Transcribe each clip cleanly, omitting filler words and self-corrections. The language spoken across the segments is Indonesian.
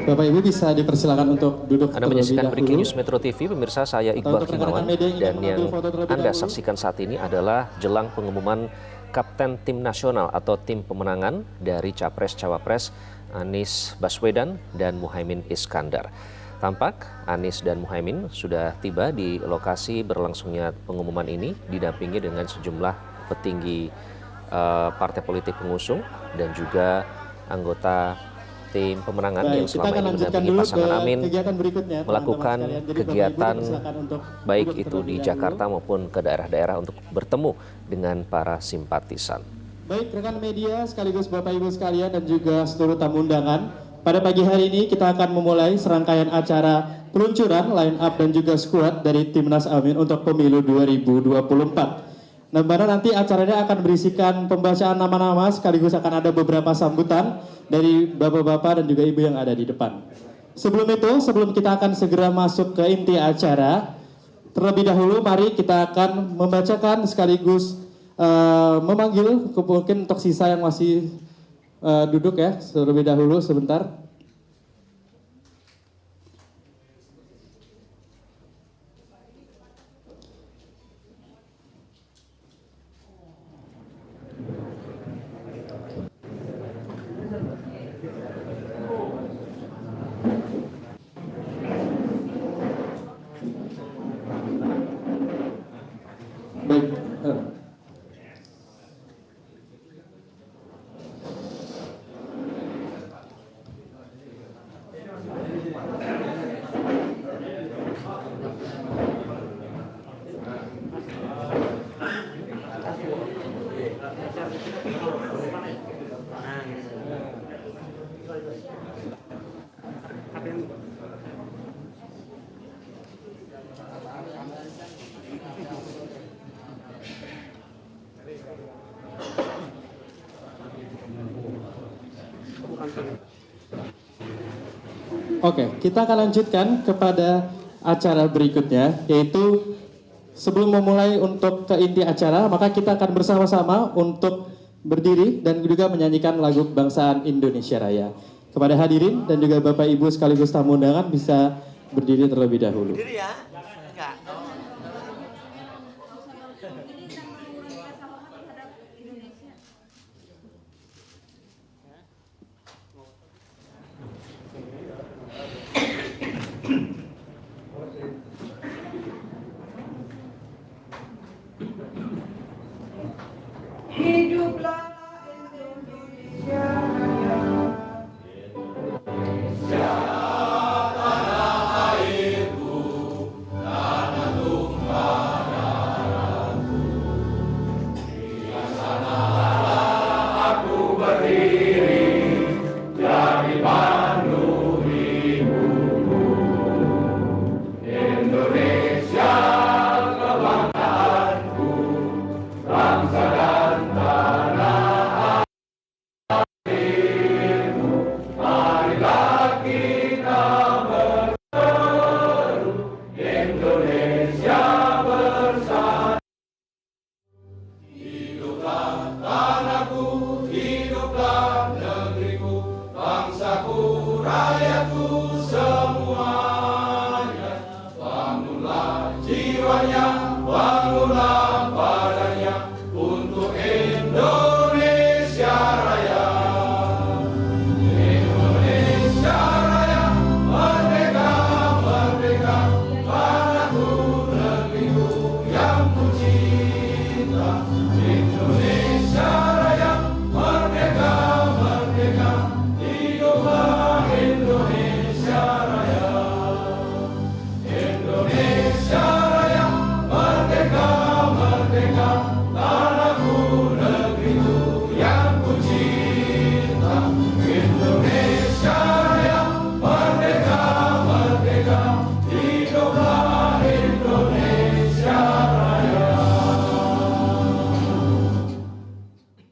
Bapak Ibu bisa dipersilakan untuk duduk. Anda menyaksikan Breaking News Metro TV, pemirsa, saya Iqbal Himawan, dan yang Anda saksikan saat ini adalah jelang pengumuman Kapten Tim Nasional atau Tim Pemenangan dari Capres-Cawapres Anies Baswedan dan Muhaimin Iskandar. Tampak Anies dan Muhaimin sudah tiba di lokasi berlangsungnya pengumuman ini, didampingi dengan sejumlah petinggi partai politik pengusung dan juga anggota tim pemenangan yang selama ini mendampingi pasangan Amin melakukan kegiatan baik itu di Jakarta maupun ke daerah-daerah untuk bertemu dengan para simpatisan. Baik rekan media sekaligus Bapak Ibu sekalian dan juga seluruh tamu undangan, pada pagi hari ini kita akan memulai serangkaian acara peluncuran line up dan juga skuad dari Timnas Amin untuk pemilu 2024. Nah, mana nanti acaranya akan berisikan pembacaan nama-nama sekaligus akan ada beberapa sambutan dari bapak-bapak dan juga ibu yang ada di depan. Sebelum itu, sebelum kita akan segera masuk ke inti acara, terlebih dahulu mari kita akan membacakan sekaligus memanggil mungkin untuk sisa yang masih duduk ya, terlebih dahulu sebentar. Oke, kita akan lanjutkan kepada acara berikutnya, yaitu sebelum memulai untuk ke inti acara, maka kita akan bersama-sama untuk berdiri dan juga menyanyikan lagu kebangsaan Indonesia Raya. Kepada hadirin dan juga Bapak Ibu sekaligus tamu undangan bisa berdiri terlebih dahulu. Berdiri ya? Enggak. Hiduplah Indonesia Raya.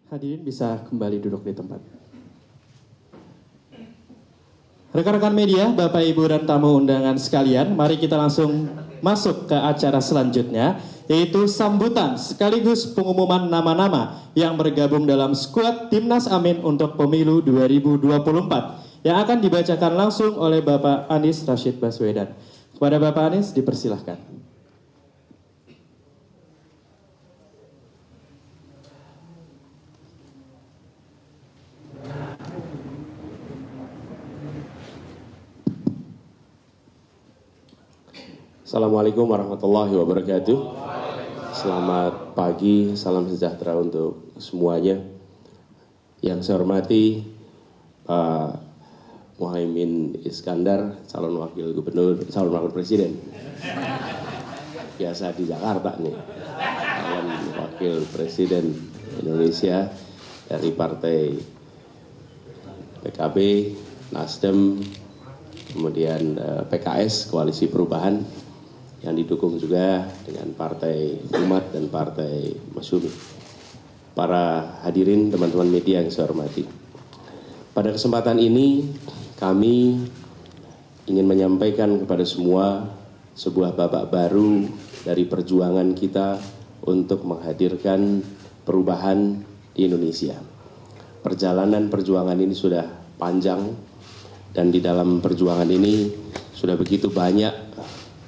Hadirin bisa kembali duduk di tempat. Rekan-rekan media, Bapak Ibu dan tamu undangan sekalian, mari kita langsung masuk ke acara selanjutnya, yaitu sambutan sekaligus pengumuman nama-nama yang bergabung dalam skuad Timnas Amin untuk pemilu 2024 yang akan dibacakan langsung oleh Bapak Anies Rashid Baswedan. Kepada Bapak Anies dipersilahkan. Assalamualaikum warahmatullahi wabarakatuh. Selamat pagi, salam sejahtera untuk semuanya. Yang saya hormati Pak Muhaimin Iskandar, calon wakil gubernur, calon wakil presiden. Biasa di Jakarta nih, calon wakil presiden Indonesia dari partai PKB, Nasdem, kemudian PKS, Koalisi Perubahan, yang didukung juga dengan Partai Umat dan Partai Masyumi. Para hadirin, teman-teman media yang saya hormati. Pada kesempatan ini, kami ingin menyampaikan kepada semua sebuah babak baru dari perjuangan kita untuk menghadirkan perubahan di Indonesia. Perjalanan perjuangan ini sudah panjang, dan di dalam perjuangan ini sudah begitu banyak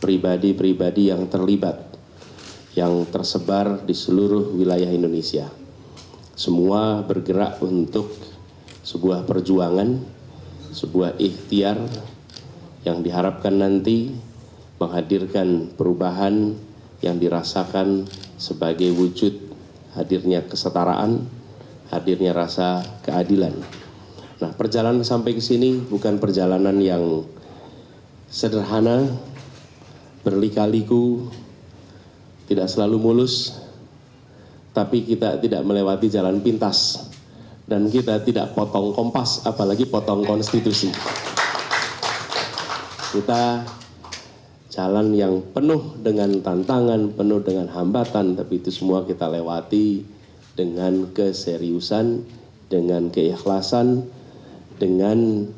pribadi-pribadi yang terlibat, yang tersebar di seluruh wilayah Indonesia. Semua bergerak untuk sebuah perjuangan, sebuah ikhtiar yang diharapkan nanti menghadirkan perubahan yang dirasakan sebagai wujud hadirnya kesetaraan, hadirnya rasa keadilan. Nah, perjalanan sampai ke sini bukan perjalanan yang sederhana, berlika-liku, tidak selalu mulus, tapi kita tidak melewati jalan pintas, dan kita tidak potong kompas, apalagi potong konstitusi. Kita jalan yang penuh dengan tantangan, penuh dengan hambatan, tapi itu semua kita lewati dengan keseriusan, dengan keikhlasan, dengan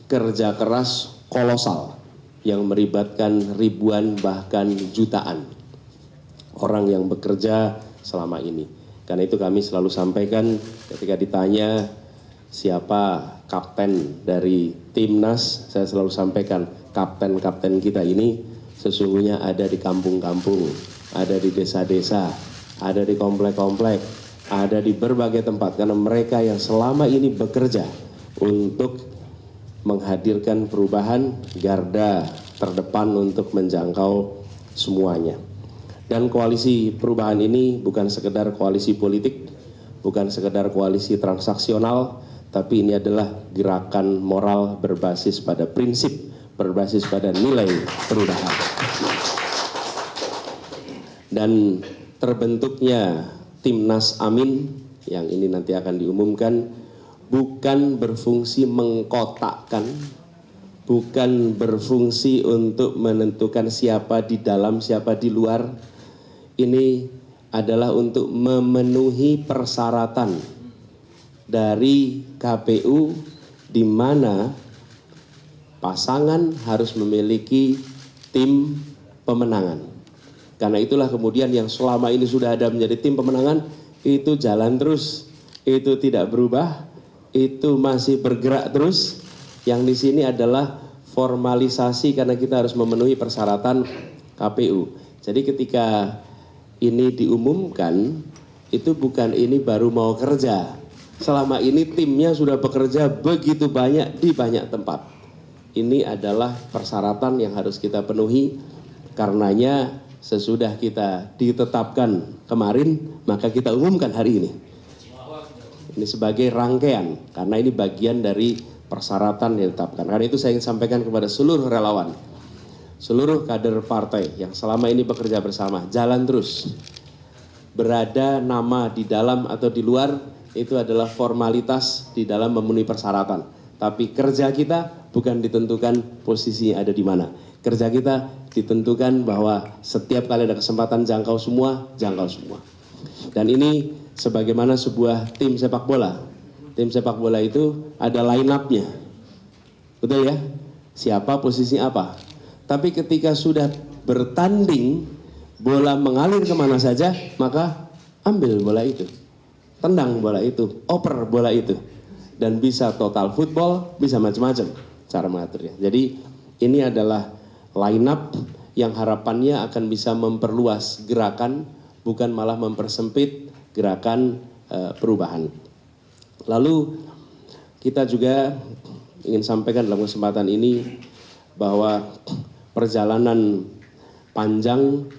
kerja keras kolosal yang melibatkan ribuan bahkan jutaan orang yang bekerja selama ini. Karena itu kami selalu sampaikan ketika ditanya siapa kapten dari Timnas, saya selalu sampaikan kapten-kapten kita ini sesungguhnya ada di kampung-kampung, ada di desa-desa, ada di komplek-komplek, ada di berbagai tempat, karena mereka yang selama ini bekerja untuk menghadirkan perubahan, garda terdepan untuk menjangkau semuanya. Dan koalisi perubahan ini bukan sekedar koalisi politik, bukan sekedar koalisi transaksional, tapi ini adalah gerakan moral berbasis pada prinsip, berbasis pada nilai perubahan. Dan terbentuknya Timnas Amin yang ini nanti akan diumumkan bukan berfungsi mengkotakkan, bukan berfungsi untuk menentukan siapa di dalam, siapa di luar. Ini adalah untuk memenuhi persyaratan dari KPU di mana pasangan harus memiliki tim pemenangan. Karena itulah kemudian yang selama ini sudah ada menjadi tim pemenangan itu jalan terus, itu tidak berubah, itu masih bergerak terus. Yang di sini adalah formalisasi karena kita harus memenuhi persyaratan KPU. Jadi ketika ini diumumkan, itu bukan ini baru mau kerja. Selama ini timnya sudah bekerja begitu banyak di banyak tempat. Ini adalah persyaratan yang harus kita penuhi. Karenanya sesudah kita ditetapkan kemarin, maka kita umumkan hari ini. Ini sebagai rangkaian, karena ini bagian dari persyaratan yang ditetapkan. Karena itu saya ingin sampaikan kepada seluruh relawan, seluruh kader partai yang selama ini bekerja bersama, jalan terus. Berada nama di dalam atau di luar, itu adalah formalitas di dalam memenuhi persyaratan. Tapi kerja kita bukan ditentukan posisinya ada di mana. Kerja kita ditentukan bahwa setiap kali ada kesempatan jangkau semua, jangkau semua. Dan ini sebagaimana sebuah tim sepak bola. Tim sepak bola itu ada line up-nya. Betul ya? Siapa posisinya apa. Tapi ketika sudah bertanding, bola mengalir kemana saja, maka ambil bola itu. Tendang bola itu, oper bola itu. dan bisa total football, bisa macam-macam cara mengaturnya. Jadi ini adalah line up yang harapannya akan bisa memperluas gerakan, bukan malah mempersempit gerakan perubahan. Lalu kita juga ingin sampaikan dalam kesempatan ini bahwa perjalanan panjang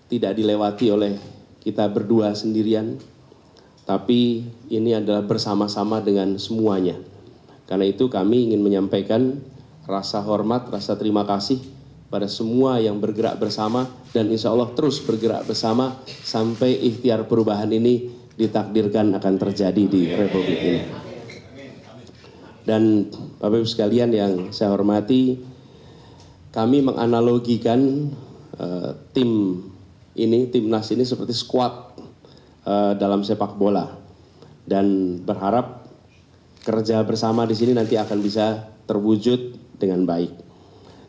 tidak dilewati oleh kita berdua sendirian, tapi ini adalah bersama-sama dengan semuanya. Karena itu kami ingin menyampaikan rasa hormat, rasa terima kasih pada semua yang bergerak bersama, dan insya Allah terus bergerak bersama sampai ikhtiar perubahan ini ditakdirkan akan terjadi di Republik ini. Dan Bapak Ibu sekalian yang saya hormati, kami menganalogikan timnas ini seperti skuad dalam sepak bola, dan berharap kerja bersama di sini nanti akan bisa terwujud dengan baik.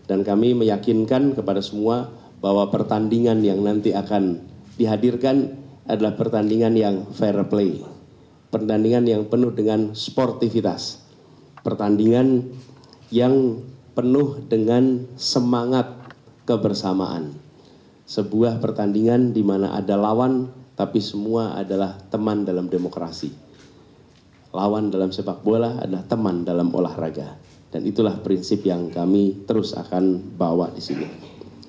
Dan kami meyakinkan kepada semua bahwa pertandingan yang nanti akan dihadirkan adalah pertandingan yang fair play, pertandingan yang penuh dengan sportivitas, pertandingan yang penuh dengan semangat kebersamaan. Sebuah pertandingan di mana ada lawan, tapi semua adalah teman dalam demokrasi. Lawan dalam sepak bola adalah teman dalam olahraga. Dan itulah prinsip yang kami terus akan bawa di sini.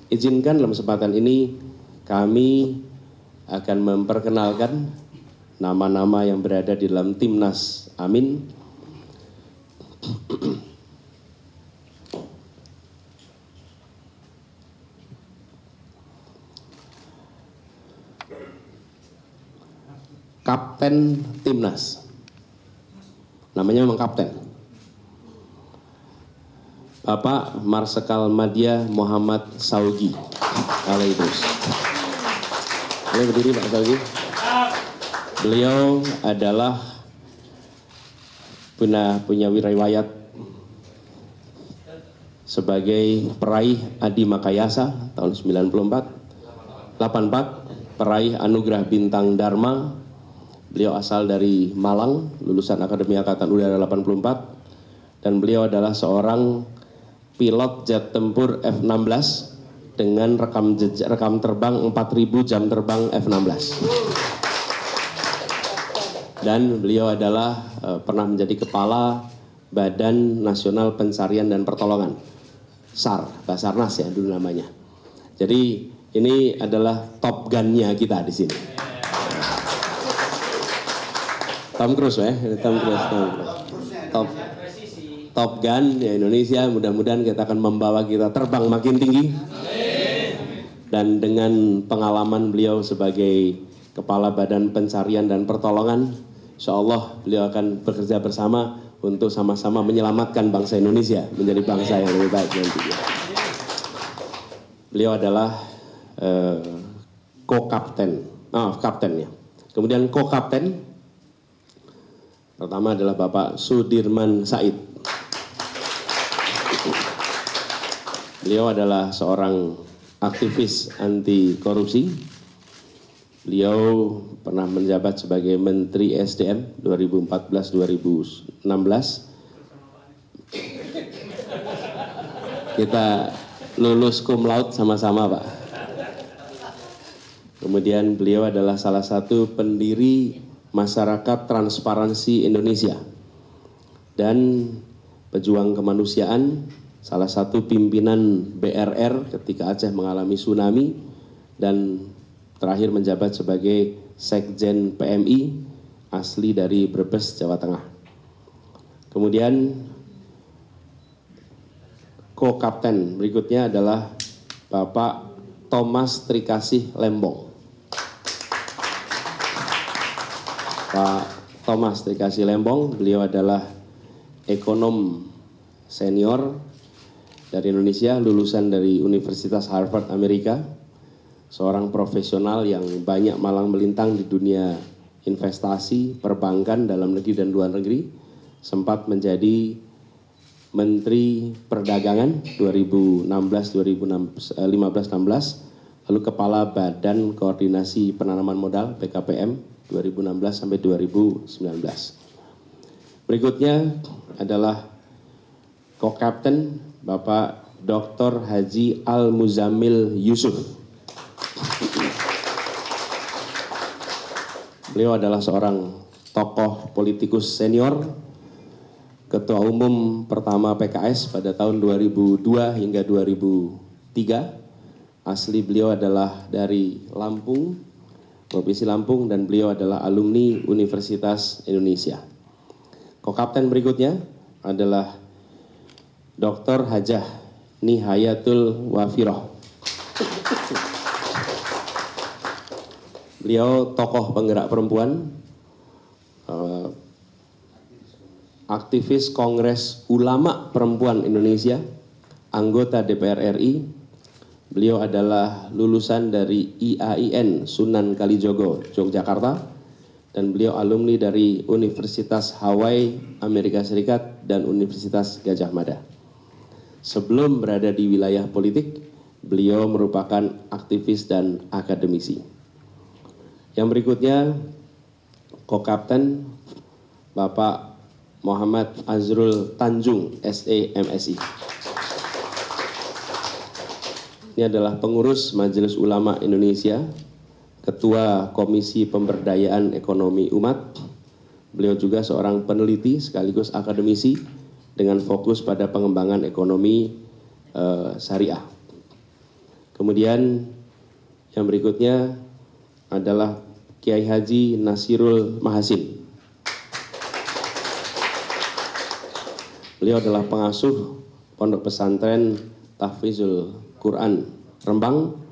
Izinkan dalam kesempatan ini kami akan memperkenalkan nama-nama yang berada di dalam Timnas Amin. Kapten Timnas, namanya memang kapten, Bapak Marsikal Madya Muhammad Saugi. Terus, boleh berdiri Pak Saugi. Beliau adalah punya riwayat sebagai peraih Adi Makayasa tahun 84, peraih Anugerah Bintang Dharma. Beliau asal dari Malang, lulusan Akademi Angkatan Udara 84, dan beliau adalah seorang pilot jet tempur F-16 dengan rekam terbang 4.000 jam terbang F-16. Dan beliau adalah pernah menjadi kepala Badan Nasional Pencarian dan Pertolongan, SAR, Basarnas ya dulu namanya. Jadi ini adalah Top Gun-nya kita di sini. Tom Cruise ya, Top Gun ya Indonesia. Mudah-mudahan kita akan membawa kita terbang makin tinggi. Dan dengan pengalaman beliau sebagai Kepala Badan Pencarian dan Pertolongan, insya Allah beliau akan bekerja bersama untuk sama-sama menyelamatkan bangsa Indonesia menjadi bangsa yang lebih baik nantinya. Beliau adalah kaptennya. Kemudian co-kapten pertama adalah Bapak Sudirman Said. Beliau adalah seorang aktivis anti korupsi. Beliau pernah menjabat sebagai Menteri SDM 2014-2016. Kita lulus cum laude sama-sama, Pak. Kemudian beliau adalah salah satu pendiri Masyarakat Transparansi Indonesia dan pejuang kemanusiaan, salah satu pimpinan BRR ketika Aceh mengalami tsunami, dan terakhir menjabat sebagai Sekjen PMI, asli dari Brebes, Jawa Tengah. Kemudian co-kapten berikutnya adalah Bapak Thomas Trikasih Lembong. Pak Thomas Trikasih Lembong, beliau adalah ekonom senior dari Indonesia, lulusan dari Universitas Harvard Amerika, seorang profesional yang banyak malang melintang di dunia investasi, perbankan dalam negeri dan luar negeri, sempat menjadi Menteri Perdagangan 2015-16, lalu Kepala Badan Koordinasi Penanaman Modal BKPM 2016 sampai 2019. Berikutnya adalah Co-Kapten Bapak Dr. Haji Al-Muzammil Yusuf. Beliau adalah seorang tokoh politikus senior, Ketua Umum pertama PKS pada tahun 2002 hingga 2003. Asli beliau adalah dari Lampung, Provinsi Lampung, dan beliau adalah alumni Universitas Indonesia. Co-Kapten berikutnya adalah Dr. Hajah Nihayatul Wafiroh. Beliau tokoh penggerak perempuan, aktivis Kongres Ulama Perempuan Indonesia, anggota DPR RI. Beliau adalah lulusan dari IAIN Sunan Kalijogo, Yogyakarta, dan beliau alumni dari Universitas Hawaii, Amerika Serikat, dan Universitas Gajah Mada. Sebelum berada di wilayah politik, beliau merupakan aktivis dan akademisi. Yang berikutnya, Co-Kapten Bapak Muhammad Azrul Tanjung, SE MSI. Ini adalah pengurus Majelis Ulama Indonesia, Ketua Komisi Pemberdayaan Ekonomi Umat. Beliau juga seorang peneliti sekaligus akademisi dengan fokus pada pengembangan ekonomi syariah. Kemudian yang berikutnya adalah Kiai Haji Nasirul Mahasin. Beliau adalah pengasuh Pondok Pesantren Tahfizul Quran Rembang.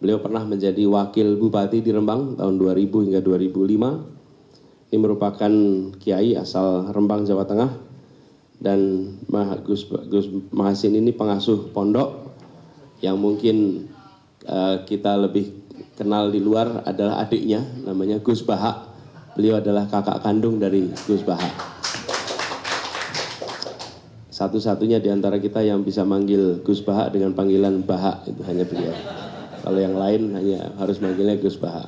Beliau pernah menjadi wakil bupati di Rembang tahun 2000 hingga 2005. Ini merupakan kiai asal Rembang, Jawa Tengah, dan Gus Mahasin ini pengasuh pondok yang mungkin kita lebih kenal di luar adalah adiknya, namanya Gus Baha. Beliau adalah kakak kandung dari Gus Baha. Satu-satunya di antara kita yang bisa manggil Gus Baha dengan panggilan Baha, itu hanya beliau. Kalau yang lain hanya harus manggilnya Gus Baha.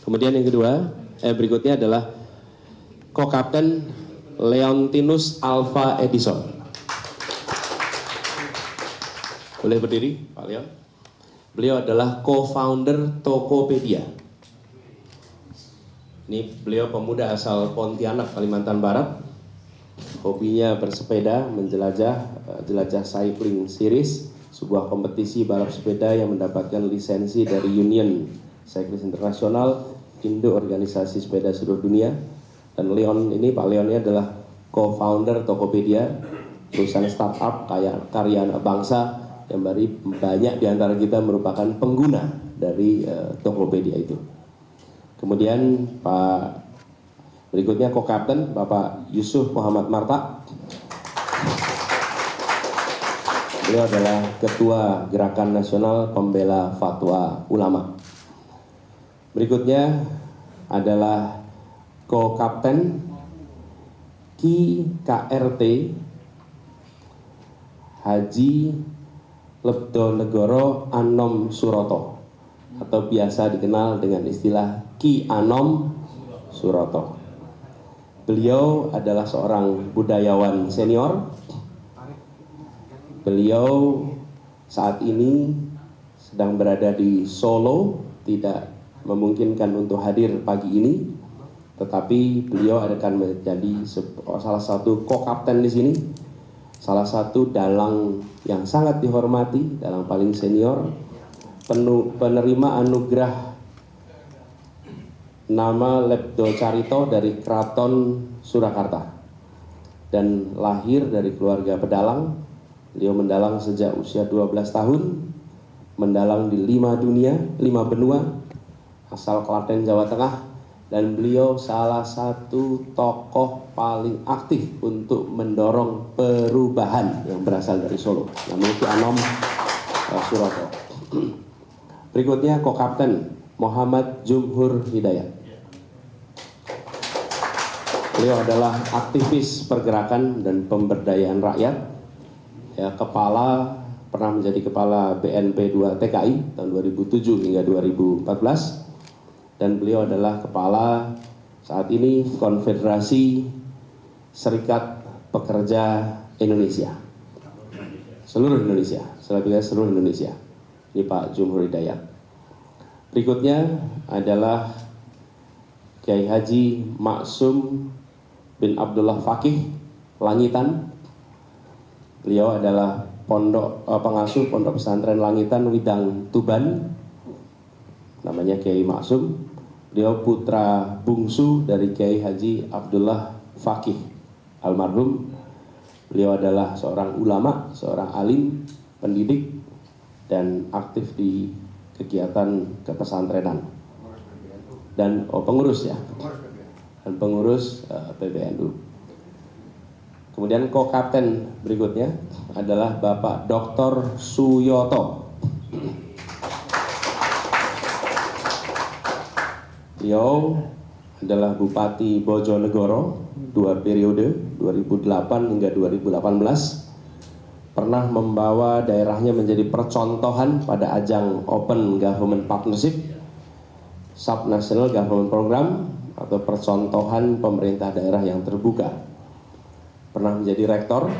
Kemudian yang kedua, berikutnya adalah Co-Kapten Leontinus Alva Edison. Boleh berdiri, Pak Leon? Beliau adalah co-founder Tokopedia. Ini beliau pemuda asal Pontianak, Kalimantan Barat. Hobinya bersepeda, jelajah cycling series, sebuah kompetisi balap sepeda yang mendapatkan lisensi dari Union Cyclist International, Indo Organisasi Sepeda Seluruh Dunia. Dan Leon ini, Pak Leon ini adalah co-founder Tokopedia, perusahaan startup karya anak bangsa yang banyak di antara kita merupakan pengguna dari Tokopedia itu. Kemudian berikutnya Co-Kapten Bapak Yusuf Muhammad Marta. Beliau adalah Ketua Gerakan Nasional Pembela Fatwa Ulama. Berikutnya adalah Co-Kapten Ki KRT Haji Lebdonegoro Anom Suroto, atau biasa dikenal dengan istilah Ki Anom Suroto. Beliau adalah seorang budayawan senior. Beliau saat ini sedang berada di Solo, tidak memungkinkan untuk hadir pagi ini, tetapi beliau akan menjadi salah satu co-kapten di sini, salah satu dalang yang sangat dihormati, dalang paling senior, penerima anugerah nama Lebdo Carito dari Keraton Surakarta, dan lahir dari keluarga pedalang. Beliau mendalang sejak usia 12 tahun, mendalang di 5 benua, asal Klaten, Jawa Tengah, dan beliau salah satu tokoh paling aktif untuk mendorong perubahan yang berasal dari Solo, namanya Ki Anom Suroto. Berikutnya Co-Kapten Muhammad Jumhur Hidayat. Beliau adalah aktivis pergerakan dan pemberdayaan rakyat, ya, pernah menjadi kepala BNP 2 TKI tahun 2007 hingga 2014, dan beliau adalah kepala Saat ini Konfederasi Serikat Pekerja Indonesia, seluruh Indonesia, seluruh Indonesia. Ini Pak Jumhur Hidayat. Berikutnya adalah Kiai Haji Maksum bin Abdullah Fakih Langitan. Beliau adalah pengasuh Pondok Pesantren Langitan Widang Tuban. Namanya Kiai Maksum. Beliau putra bungsu dari Kiai Haji Abdullah Fakih almarhum. Beliau adalah seorang ulama, seorang alim, pendidik, dan aktif di kegiatan kepesantrenan. Dan pengurus ya. Dan pengurus PBNU. Kemudian ko-kapten berikutnya adalah Bapak Dr. Suyoto. Beliau adalah Bupati Bojonegoro 2 periode 2008 hingga 2018. Pernah membawa daerahnya menjadi percontohan pada ajang Open Government Partnership, Subnational Government Program atau percontohan pemerintah daerah yang terbuka. Pernah menjadi rektor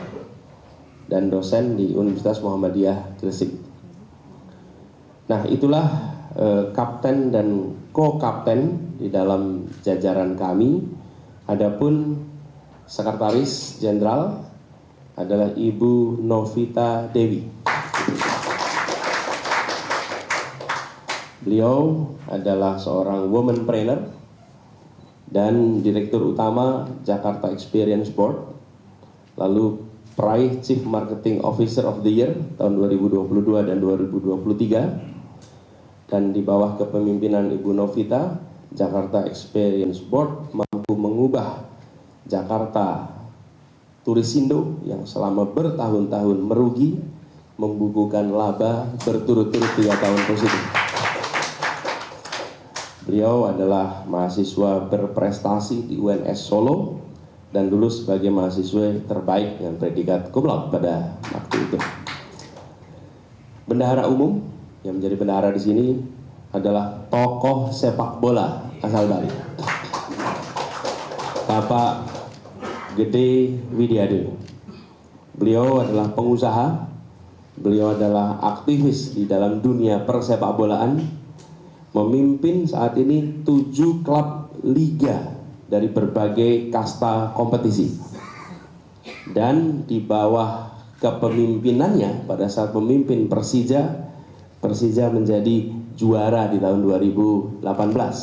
dan dosen di Universitas Muhammadiyah Gresik. Nah, itulah kapten dan ko-kapten di dalam jajaran kami. Adapun sekretaris jenderal adalah Ibu Novita Dewi. Beliau adalah seorang womanpreneur dan direktur utama Jakarta Experience Board. Lalu peraih Chief Marketing Officer of the Year tahun 2022 dan 2023. Dan di bawah kepemimpinan Ibu Novita, Jakarta Experience Board mampu mengubah Jakarta Turisindo yang selama bertahun-tahun merugi, membukukan laba berturut-turut 3 tahun positif. Beliau adalah mahasiswa berprestasi di UNS Solo dan lulus sebagai mahasiswa terbaik dengan predikat cum laude pada waktu itu. Bendahara umum yang menjadi bendahara di sini adalah tokoh sepak bola asal Bali, Bapak Gede Widiade. Beliau adalah pengusaha, beliau adalah aktivis di dalam dunia persepak bolaan, memimpin saat ini 7 klub liga dari berbagai kasta kompetisi. Dan di bawah kepemimpinannya pada saat memimpin Persija menjadi juara di tahun 2018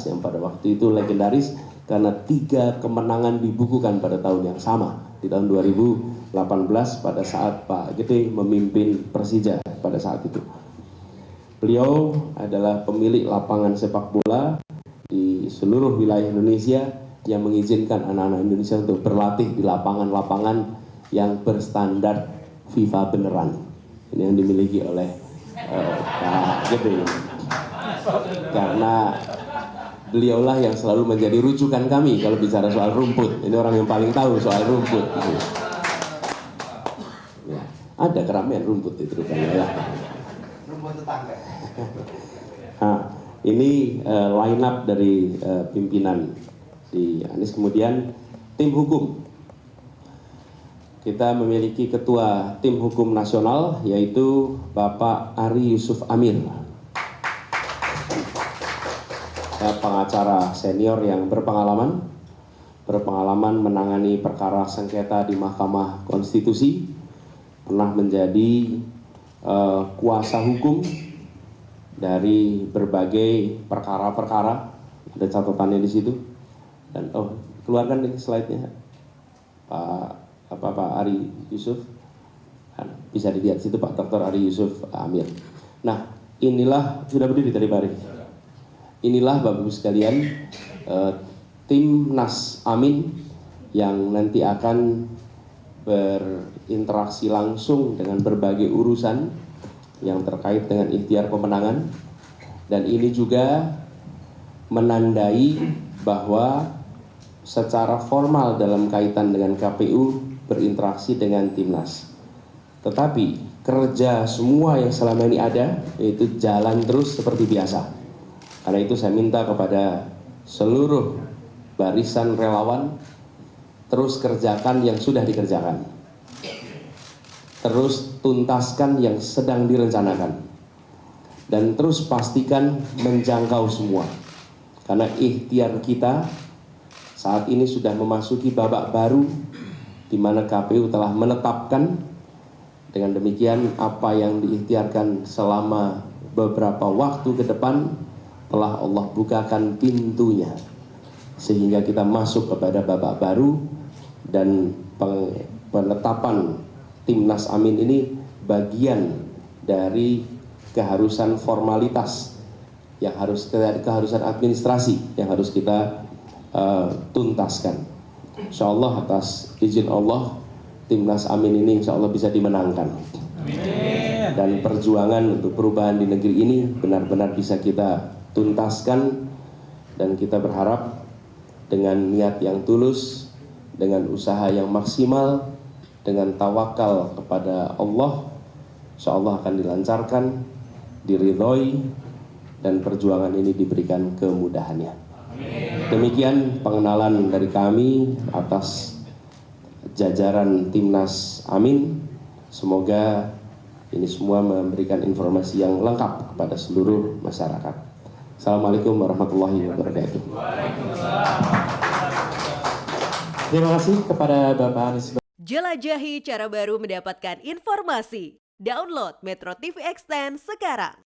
yang pada waktu itu legendaris karena 3 kemenangan dibukukan pada tahun yang sama di tahun 2018 pada saat Pak Gede memimpin Persija pada saat itu. Beliau adalah pemilik lapangan sepak bola di seluruh wilayah Indonesia yang mengizinkan anak-anak Indonesia untuk berlatih di lapangan-lapangan yang berstandar FIFA beneran. Ini yang dimiliki oleh Pak Gede. Karena beliaulah yang selalu menjadi rujukan kami kalau bicara soal rumput. Ini orang yang paling tahu soal rumput. Ya, ada keramaian rumput itu rupanya ya. Rumput tetangga. Nah, ini line up dari pimpinan di Anies. Kemudian tim hukum, kita memiliki ketua tim hukum nasional yaitu Bapak Ari Yusuf Amir, pengacara senior yang berpengalaman menangani perkara sengketa di Mahkamah Konstitusi, pernah menjadi kuasa hukum dari berbagai perkara-perkara. Ada catatannya di situ. Dan keluarkan nih slide-nya Pak Ari Yusuf, bisa dilihat situ Pak Dr. Ari Yusuf Amir. Nah, inilah sudah berdiri tadi Pak Ari. Inilah Bapak Ibu sekalian Timnas Amin yang nanti akan berinteraksi langsung dengan berbagai urusan yang terkait dengan ikhtiar pemenangan. Dan ini juga menandai bahwa secara formal dalam kaitan dengan KPU berinteraksi dengan Timnas. Tetapi kerja semua yang selama ini ada yaitu jalan terus seperti biasa. Karena itu saya minta kepada seluruh barisan relawan, terus kerjakan yang sudah dikerjakan. Terus tuntaskan yang sedang direncanakan. Dan terus pastikan menjangkau semua. Karena ikhtiar kita saat ini sudah memasuki babak baru di mana KPU telah menetapkan. Dengan demikian apa yang diikhtiarkan selama beberapa waktu ke depan telah Allah bukakan pintunya. Sehingga kita masuk kepada babak baru dan penetapan Timnas Amin ini bagian dari keharusan formalitas yang keharusan administrasi yang harus kita tuntaskan. Insya Allah atas izin Allah Timnas Amin ini insya Allah bisa dimenangkan. Amin. Dan perjuangan untuk perubahan di negeri ini benar-benar bisa kita tuntaskan dan kita berharap dengan niat yang tulus, dengan usaha yang maksimal, dengan tawakal kepada Allah, insya Allah akan dilancarkan, diridhoi, dan perjuangan ini diberikan kemudahannya. Demikian pengenalan dari kami atas jajaran Timnas Amin. Semoga ini semua memberikan informasi yang lengkap kepada seluruh masyarakat. Assalamualaikum warahmatullahi wabarakatuh. Terima kasih kepada Bapak Anies. Jelajahi cara baru mendapatkan informasi. Download Metro TV Extend sekarang.